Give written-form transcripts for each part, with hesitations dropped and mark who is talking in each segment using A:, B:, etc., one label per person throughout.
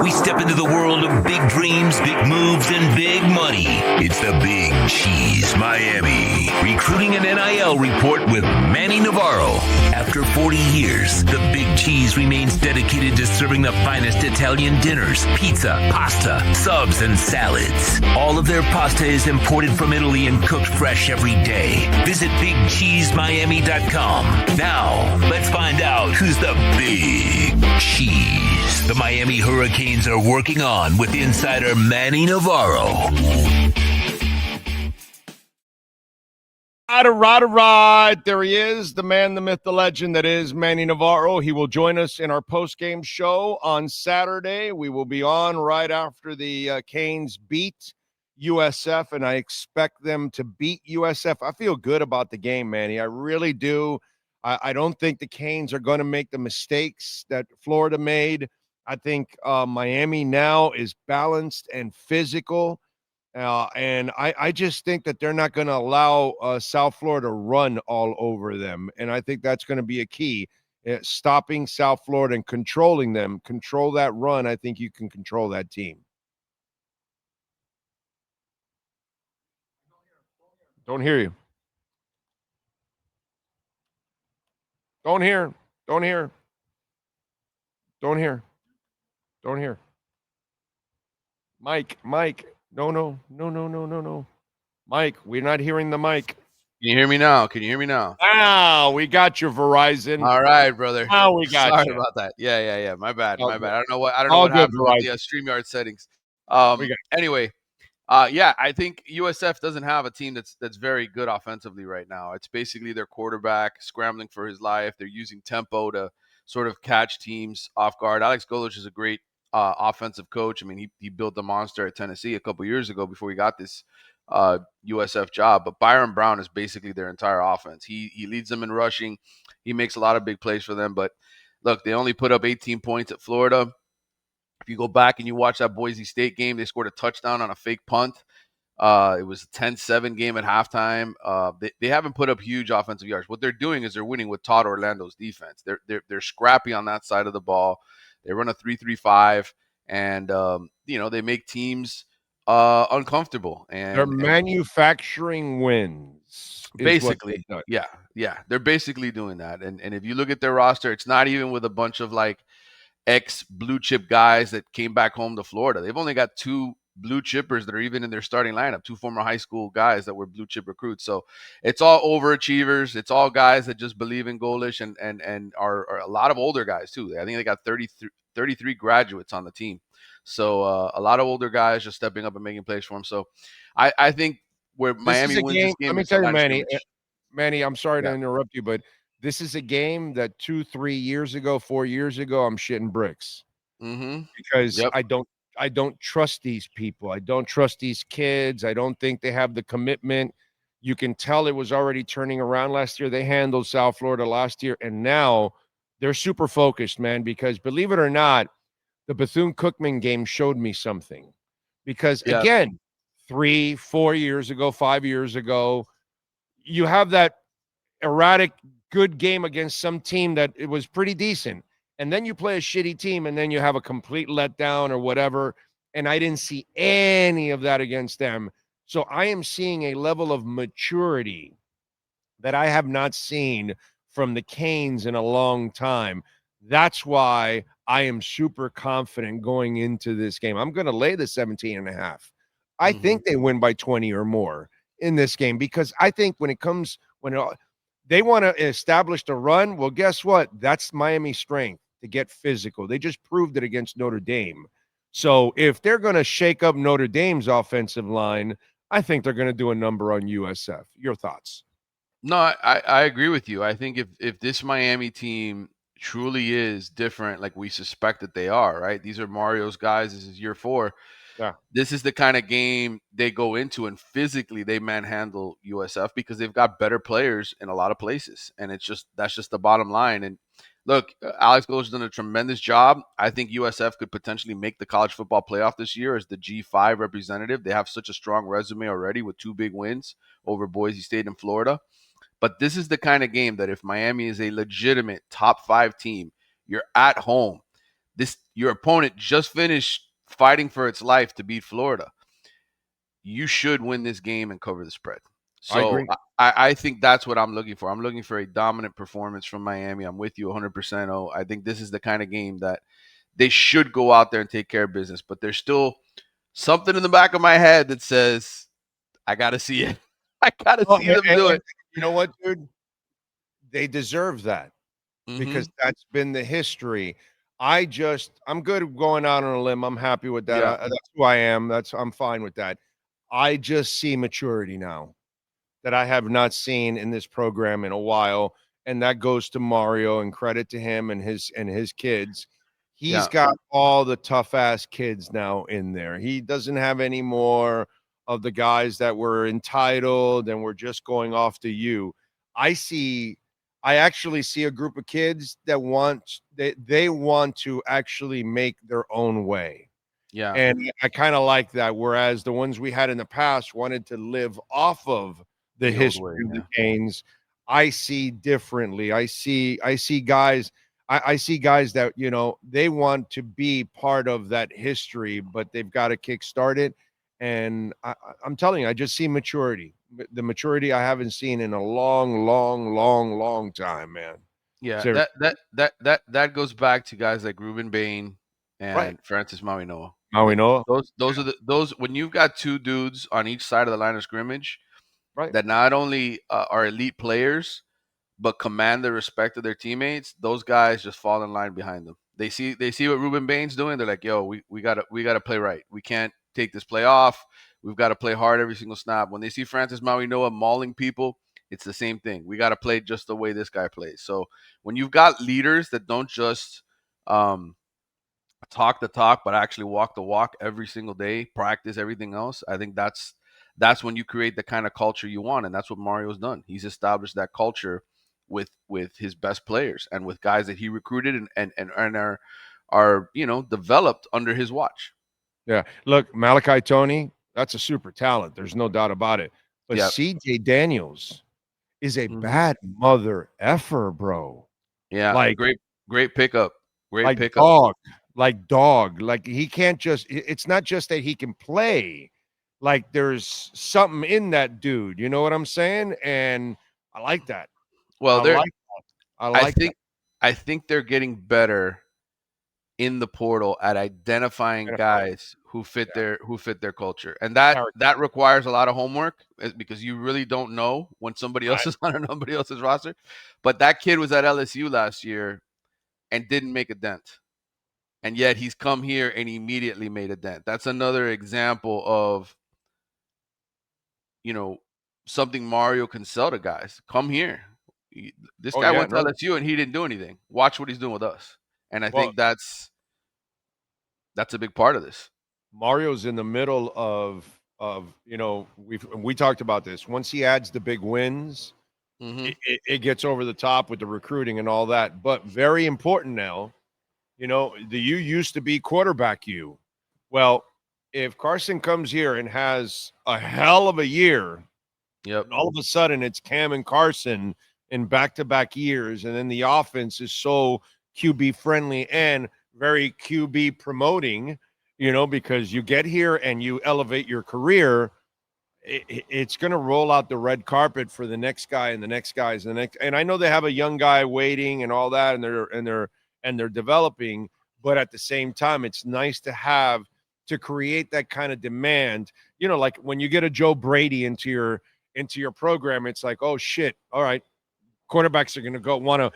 A: We step into the world of big dreams, big moves, and big money. It's the Big Cheese Miami Recruiting and NIL Report with Manny Navarro. After 40 years, the Big Cheese remains dedicated to serving the finest Italian dinners, pizza, pasta, subs, and salads. All of their pasta is imported from Italy and cooked fresh every day. Visit BigCheeseMiami.com. Now, let's find out who's the Big Cheese the Miami Hurricanes are working on with insider Manny Navarro.
B: Right. There he is, the man, the myth, the legend that is Manny Navarro. He will join us in our post-game show on Saturday. We will be on right after the Canes beat USF, and I expect them to beat USF. I feel good about the game, Manny. I really do. I don't think the Canes are going to make the mistakes that Florida made. I think Miami now is balanced and physical. And I just think that they're not going to allow South Florida to run all over them. And I think that's going to be a key. Stopping South Florida and controlling them. Control that run. I think you can control that team. Don't hear you. Don't hear. Mike. No. Mike, we're not hearing the mic.
C: Can you hear me now?
B: Ah, we got your Verizon.
C: All right, brother.
B: Now we got
C: Sorry
B: you.
C: about that. Yeah. My bad. I don't know what
B: All good,
C: happened with
B: Verizon.
C: the StreamYard settings. Anyway, I think USF doesn't have a team that's very good offensively right now. It's basically their quarterback scrambling for his life. They're using tempo to sort of catch teams off guard. Alex Golesh is a great offensive coach. I mean, he built the monster at Tennessee a couple years ago before he got this USF job. But Byron Brown is basically their entire offense. He leads them in rushing. He makes a lot of big plays for them. But look, they only put up 18 points at Florida. If you go back and you watch that Boise State game, they scored a touchdown on a fake punt. It was a 10-7 game at halftime. They haven't put up huge offensive yards. What they're doing is they're winning with Todd Orlando's defense. They're scrappy on that side of the ball. They run a 3-3-5, and they make teams uncomfortable. And
B: they're manufacturing wins.
C: Basically, yeah. They're basically doing that. And if you look at their roster, it's not even with a bunch of like ex-blue chip guys that came back home to Florida. They've only got two blue chippers that are even in their starting lineup, two former high school guys that were blue chip recruits. So it's all overachievers. It's all guys that just believe in Golesh and are a lot of older guys too. I think they got 33 graduates on the team. So a lot of older guys just stepping up and making plays for them. So I think where Miami wins this game.
B: Let me tell you, Manny, I'm sorry to interrupt you, but this is a game that 2-3 years ago, 4 years ago, I'm shitting bricks. Because I don't trust these people. I don't trust these kids. I don't think they have the commitment. You can tell it was already turning around last year. They handled South Florida last year, and now they're super focused, man, because believe it or not, the Bethune-Cookman game showed me something. Because, again, 3-4 years ago, 5 years ago, you have that erratic good game against some team that it was pretty decent. And then you play a shitty team, and then you have a complete letdown or whatever. And I didn't see any of that against them. So I am seeing a level of maturity that I have not seen from the Canes in a long time. That's why I am super confident going into this game. I'm going to lay the 17.5. I think they win by 20 or more in this game, because I think when they want to establish the run, well, guess what? That's Miami's strength, to get physical. They just proved it against Notre Dame. So if they're going to shake up Notre Dame's offensive line, I think they're going to do a number on USF. Your thoughts?
C: No, I agree with you. I think if this Miami team truly is different, like we suspect that they are, right? These are Mario's guys. This is year 4.
B: Yeah.
C: This is the kind of game they go into, and physically they manhandle USF because they've got better players in a lot of places. And that's just the bottom line. And look, Alex Golesh has done a tremendous job. I think USF could potentially make the college football playoff this year as the G5 representative. They have such a strong resume already with 2 big wins over Boise State and Florida. But this is the kind of game that if Miami is a legitimate top 5 team, you're at home. your opponent just finished fighting for its life to beat Florida. You should win this game and cover the spread. So
B: I agree.
C: I think that's what I'm looking for. I'm looking for a dominant performance from Miami. I'm with you 100%. Oh, I think this is the kind of game that they should go out there and take care of business. But there's still something in the back of my head that says, I got to see it. I got to see them do it.
B: You know what, dude? They deserve that because that's been the history. I'm good going out on a limb. I'm happy with that.
C: Yeah.
B: That's who I am. I'm fine with that. I just see maturity now that I have not seen in this program in a while, and that goes to Mario and credit to him and his kids. He's got all the tough ass kids now in there. He doesn't have any more of the guys that were entitled and were just going off to you. I actually see a group of kids that they want to actually make their own way.
C: Yeah.
B: And I kind of like that. Whereas the ones we had in the past wanted to live off of the history of the Canes. I see differently. I see guys. I see guys that, you know, they want to be part of that history, but they've got to kickstart it. And I'm telling you, I just see maturity. The maturity I haven't seen in a long time, man.
C: Yeah,
B: Seriously.
C: that goes back to guys like Ruben Bain and Francis Mawinoa. Those are those when you've got two dudes on each side of the line of scrimmage, that not only are elite players but command the respect of their teammates. Those guys just fall in line behind them. They see what Ruben Bain's doing. They're like, yo, we gotta play right. We can't take this play off. We've got to play hard every single snap. When they see Francis Mawinoa mauling people, it's the same thing. We got to play just the way this guy plays. So when you've got leaders that don't just talk the talk, but actually walk the walk every single day, practice everything else, I think that's when you create the kind of culture you want. And that's what Mario's done. He's established that culture with his best players and with guys that he recruited and are, you know, developed under his watch.
B: Yeah. Look, Malachi Tony, that's a super talent. There's no doubt about it. But CJ Daniels is a bad mother effer, bro.
C: Yeah.
B: Like
C: great pickup. Great pickup.
B: Dog. Like he can't just, it's not just that he can play. Like there's something in that dude. You know what I'm saying? And I like that.
C: Well, I
B: think
C: they're getting better in the portal at identifying guys who fit their culture, and that requires a lot of homework because you really don't know when somebody else is on somebody else's roster. But that kid was at LSU last year and didn't make a dent, and yet he's come here and immediately made a dent. That's another example of, you know, something Mario can sell to guys. Come here. This guy went to LSU and he didn't do anything. Watch what he's doing with us. And I think that's a big part of this.
B: Mario's in the middle of you know, we talked about this. Once he adds the big wins, it gets over the top with the recruiting and all that. But very important now, you know, the U used to be quarterback U. Well, if Carson comes here and has a hell of a year, and all of a sudden it's Cam and Carson in back-to-back years, and then the offense is so QB friendly and very QB promoting, you know, because you get here and you elevate your career, it's going to roll out the red carpet for the next guy and the next guys and the next. And I know they have a young guy waiting and all that, and they're developing, but at the same time, it's nice to create that kind of demand. You know, like when you get a Joe Brady into your program, it's like, oh shit, all right, quarterbacks are going to go want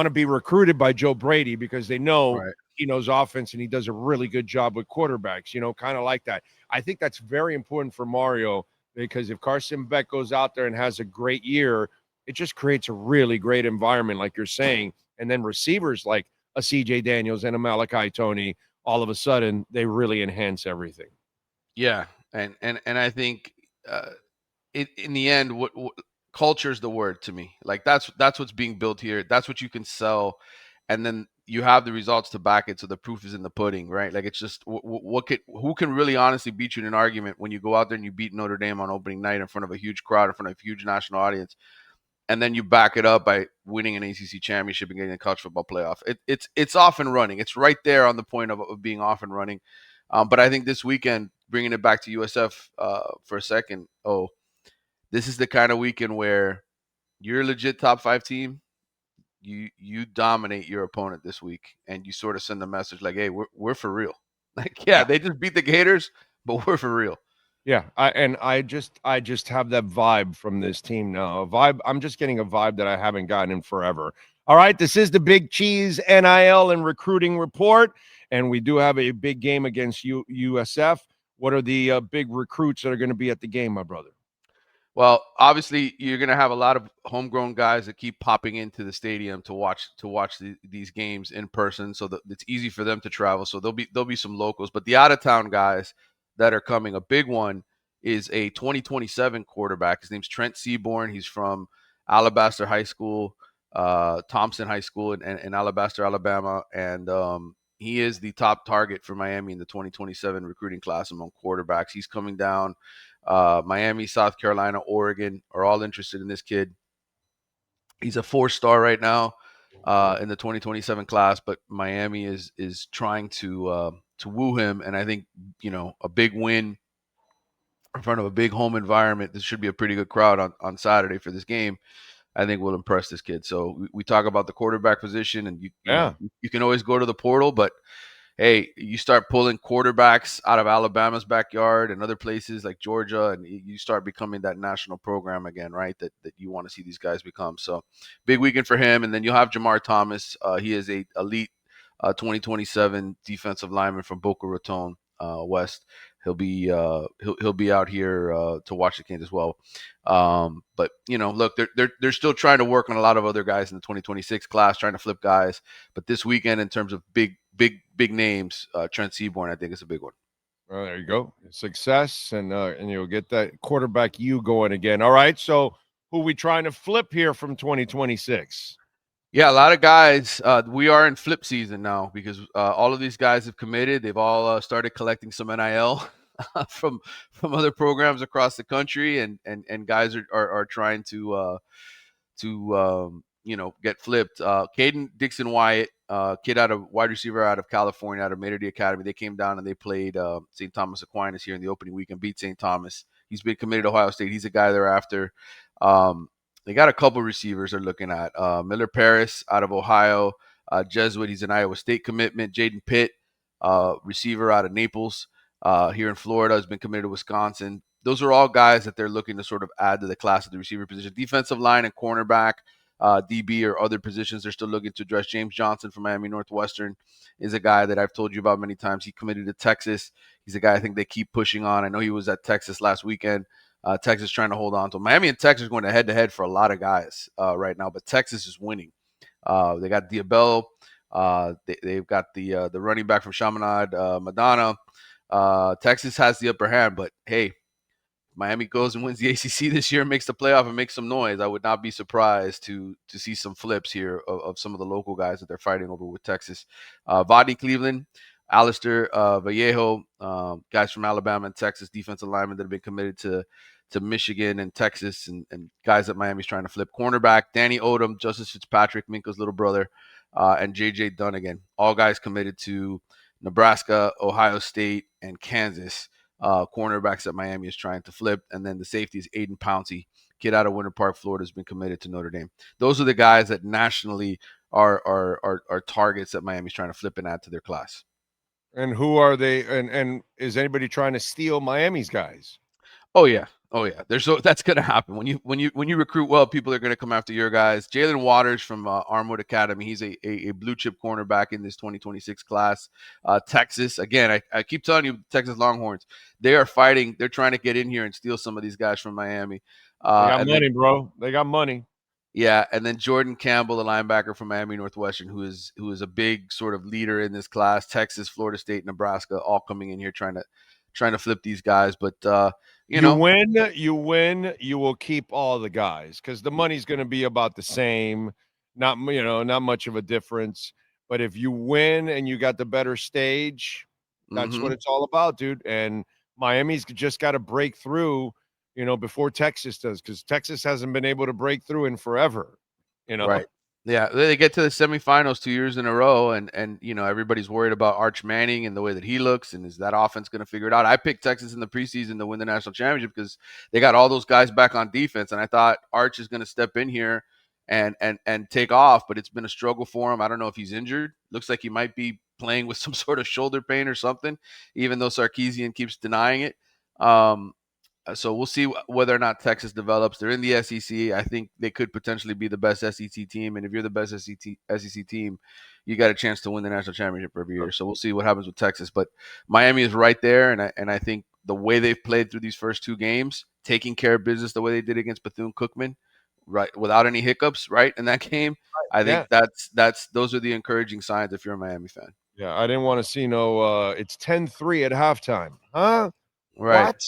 B: to be recruited by Joe Brady because they know he knows offense and he does a really good job with quarterbacks, you know, kind of like that. I think that's very important for Mario because if Carson Beck goes out there and has a great year, it just creates a really great environment, like you're saying. And then receivers like a CJ Daniels and a Malachi Tony, all of a sudden they really enhance everything.
C: Yeah. And I think in the end, what culture is the word to me. Like that's what's being built here. That's what you can sell, and then you have the results to back it. So the proof is in the pudding, right? Like it's just who can really honestly beat you in an argument when you go out there and you beat Notre Dame on opening night in front of a huge crowd, in front of a huge national audience. and then you back it up by winning an ACC championship and getting a college football playoff. It's off and running. It's right there on the point of being off and running. But I think this weekend, bringing it back to USF for a second, this is the kind of weekend where you're a legit top 5 team. You dominate your opponent this week, and you sort of send a message like, "Hey, we're for real." Like, yeah, they just beat the Gators, but we're for real.
B: Yeah, I just have that vibe from this team now. A vibe. I'm just getting a vibe that I haven't gotten in forever. All right, this is the Big Cheese NIL and recruiting report, and we do have a big game against USF. What are the big recruits that are going to be at the game, my brother?
C: Well, obviously, you're going to have a lot of homegrown guys that keep popping into the stadium to watch these games in person, so that it's easy for them to travel. So there'll be some locals, but the out of town guys that are coming, a big one is a 2027 quarterback. His name's Trent Seaborn. He's from Alabaster High School, Thompson High School in Alabaster, Alabama, and he is the top target for Miami in the 2027 recruiting class among quarterbacks. He's coming down. Miami, South Carolina, Oregon are all interested in this kid. He's a 4-star right now in the 2027 class, but Miami is trying to woo him, and I think a big win in front of a big home environment. This should be a pretty good crowd on Saturday for this game. I think will impress this kid. So we talk about the quarterback position, and you can always go to the portal, but hey, you start pulling quarterbacks out of Alabama's backyard and other places like Georgia, and you start becoming that national program again, right? That you want to see these guys become. So big weekend for him. And then you'll have Jamar Thomas. He is a elite 2027 defensive lineman from Boca Raton West. He'll be out here to watch the games as well. But look, they're still trying to work on a lot of other guys in the 2026 class, trying to flip guys. But this weekend, in terms of big names, Trent Seaborn, I think, is a big one.
B: Well, there you go. Success, and you'll get that quarterback going again. All right, so who are we trying to flip here from 2026?
C: Yeah, a lot of guys. We are in flip season now because all of these guys have committed. They've all started collecting some NIL from other programs across the country, and guys are trying to get flipped. Caden Dixon Wyatt, kid wide receiver out of California, out of Mater Academy. They came down and they played St. Thomas Aquinas here in the opening weekend, beat St. Thomas. He's been committed to Ohio State. He's a guy they're after. They got a couple receivers they're looking at. Miller Paris out of Ohio, Jesuit. He's an Iowa State commitment. Jaden Pitt, receiver out of Naples, here in Florida, has been committed to Wisconsin. Those are all guys that they're looking to sort of add to the class of the receiver position. Defensive line and cornerback, DB or other positions, they're still looking to address. James Johnson from Miami Northwestern is a guy that I've told you about many times. He committed to Texas. He's a guy I think they keep pushing on. I know he was at Texas last weekend. Texas trying to hold on to him. Miami and Texas going head-to-head for a lot of guys right now, but Texas is winning. They got Diabello. They've got the running back from Chaminade, Madonna. Texas has the upper hand, but hey, Miami goes and wins the ACC this year, makes the playoff, and makes some noise. I would not be surprised to see some flips here of some of the local guys that they're fighting over with Texas. Vodney Cleveland, Alistair Vallejo, guys from Alabama and Texas, defensive linemen that have been committed to Michigan and Texas, and guys that Miami's trying to flip. Cornerback, Danny Odom, Justice Fitzpatrick, Minka's little brother, and J.J. Dunnigan. All guys committed to Nebraska, Ohio State, and Kansas. Cornerbacks that Miami is trying to flip. And then the safety is Aiden Pouncey, kid out of Winter Park, Florida, has been committed to Notre Dame. Those are the guys that nationally are targets that Miami's trying to flip and add to their class.
B: And who are they? And is anybody trying to steal Miami's guys?
C: Oh yeah. That's going to happen when you recruit well. People are going to come after your guys. Jalen Waters from Armwood Academy. He's a blue chip cornerback in this 2026 class. Texas, again, I keep telling you, Texas Longhorns, they are fighting. They're trying to get in here and steal some of these guys from Miami.
B: They got money, bro. They got money.
C: Yeah, and then Jordan Campbell, the linebacker from Miami Northwestern, who is a big sort of leader in this class. Texas, Florida State, Nebraska, all coming in here trying to flip these guys. But you
B: win, you will keep all the guys because the money's going to be about the same. Not much of a difference. But if you win and you got the better stage, that's what it's all about, dude. And Miami's just got to break through. before Texas does, because Texas hasn't been able to break through in forever.
C: Right. Yeah, they get to the semifinals 2 years in a row, and everybody's worried about Arch Manning and the way that he looks, and is that offense going to figure it out? I picked Texas in the preseason to win the national championship because they got all those guys back on defense, and I thought Arch is going to step in here and take off, but it's been a struggle for him. I don't know if he's injured. Looks like he might be playing with some sort of shoulder pain or something, even though Sarkisian keeps denying it. So we'll see whether or not Texas develops. They're in the SEC. I think they could potentially be the best SEC team. And if you're the best SEC team, you got a chance to win the national championship every year. So we'll see what happens with Texas. But Miami is right there. And I think the way they've played through these first 2 games, taking care of business the way they did against Bethune-Cookman, right, without any hiccups, right, in that game, I think those are the encouraging signs if you're a Miami fan.
B: Yeah, I didn't want to see it's 10-3 at halftime. Huh?
C: Right.
B: What?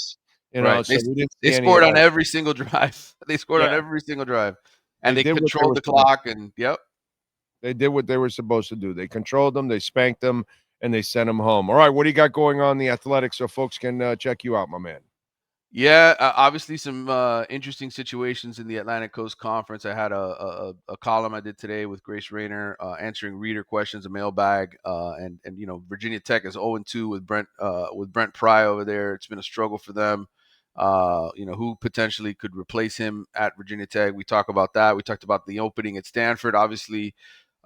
C: Right.
B: So
C: they scored on every single drive. They scored on every single drive. And they controlled the clock. And,
B: they did what they were supposed to do. They controlled them, they spanked them, and they sent them home. All right, what do you got going on in the Athletics so folks can check you out, my man?
C: Yeah, obviously some interesting situations in the Atlantic Coast Conference. I had a column I did today with Grace Rayner answering reader questions, a mailbag, and Virginia Tech is 0-2 with Brent Pry over there. It's been a struggle for them. Who potentially could replace him at Virginia Tech. We talk about that. We talked about the opening at Stanford. Obviously,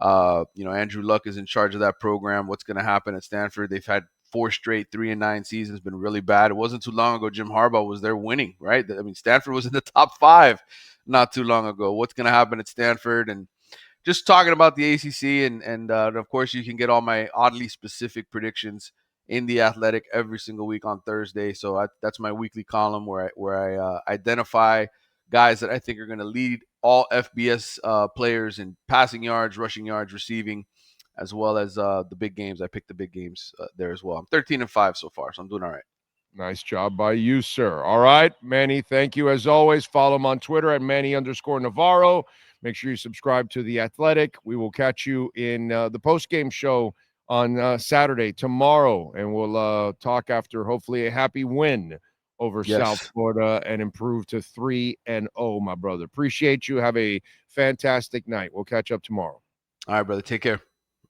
C: Andrew Luck is in charge of that program. What's going to happen at Stanford? They've had 4 straight 3-9 seasons, been really bad. It wasn't too long ago Jim Harbaugh was there winning, right? I mean, Stanford was in the top 5 not too long ago. What's going to happen at Stanford? And just talking about the ACC, and of course, you can get all my oddly specific predictions in the Athletic every single week on Thursday. So that's my weekly column where I identify guys that I think are going to lead all FBS players in passing yards, rushing yards, receiving, as well as the big games. I picked the big games there as well. I'm 13-5 so far, so I'm doing all right.
B: Nice job by you, sir. All right, Manny, thank you as always. Follow him on Twitter at Manny_Navarro. Make sure you subscribe to The Athletic. We will catch you in the post-game show on Saturday, tomorrow, and we'll talk after hopefully a happy win over South Florida and improve to 3-0, my brother. Appreciate you. Have a fantastic night. We'll catch up tomorrow.
C: All right, brother. Take care.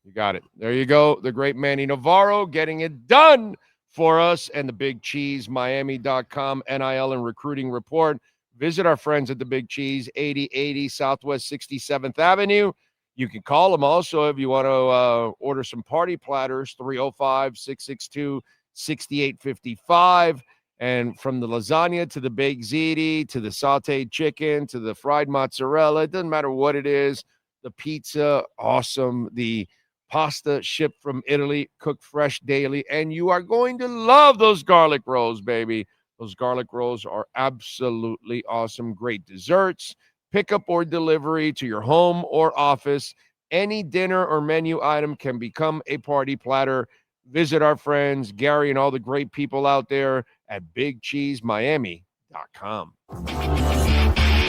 B: You got it. There you go. The great Manny Navarro getting it done for us, and the Big Cheese, Miami.com, NIL and recruiting report. Visit our friends at the Big Cheese, 8080 Southwest 67th Avenue. You can call them also if you want to order some party platters, 305-662-6855. And from the lasagna to the baked ziti to the sauteed chicken to the fried mozzarella, it doesn't matter what it is. The pizza, awesome. The pasta shipped from Italy, cooked fresh daily. And you are going to love those garlic rolls, baby. Those garlic rolls are absolutely awesome. Great desserts. Pickup or delivery to your home or office. Any dinner or menu item can become a party platter. Visit our friends, Gary, and all the great people out there at BigCheeseMiami.com.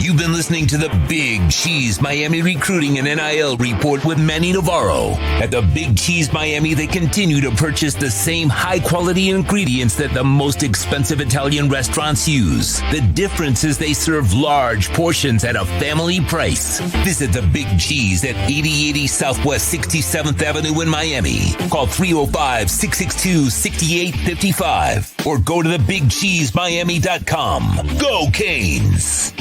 A: You've been listening to the Big Cheese Miami Recruiting and NIL Report with Manny Navarro. At the Big Cheese Miami, they continue to purchase the same high-quality ingredients that the most expensive Italian restaurants use. The difference is they serve large portions at a family price. Visit the Big Cheese at 8080 Southwest 67th Avenue in Miami. Call 305-662-6855 or go to thebigcheesemiami.com. Go Canes!